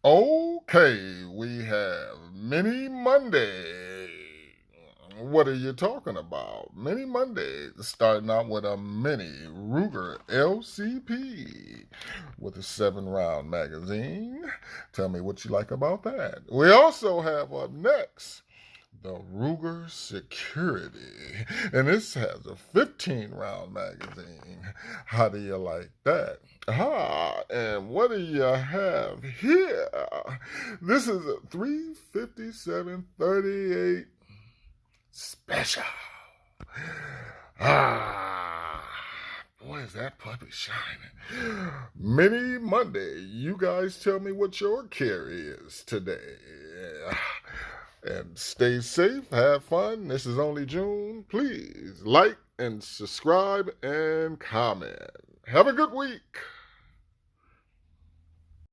Okay, we have Mini Monday. What are you talking about? Mini Monday, starting out with a mini Ruger LCP with a 7 round magazine. Tell me what you like about that. We also have up next the Ruger Security, and this has a 15 round magazine. How do you like that? And what do you have here? This is a 357/38 special. Ah, boy, is that puppy shining. Mini Monday, you guys tell me what your carry is today. And stay safe, have fun. This is only June. Please like and subscribe and comment. Have a good week.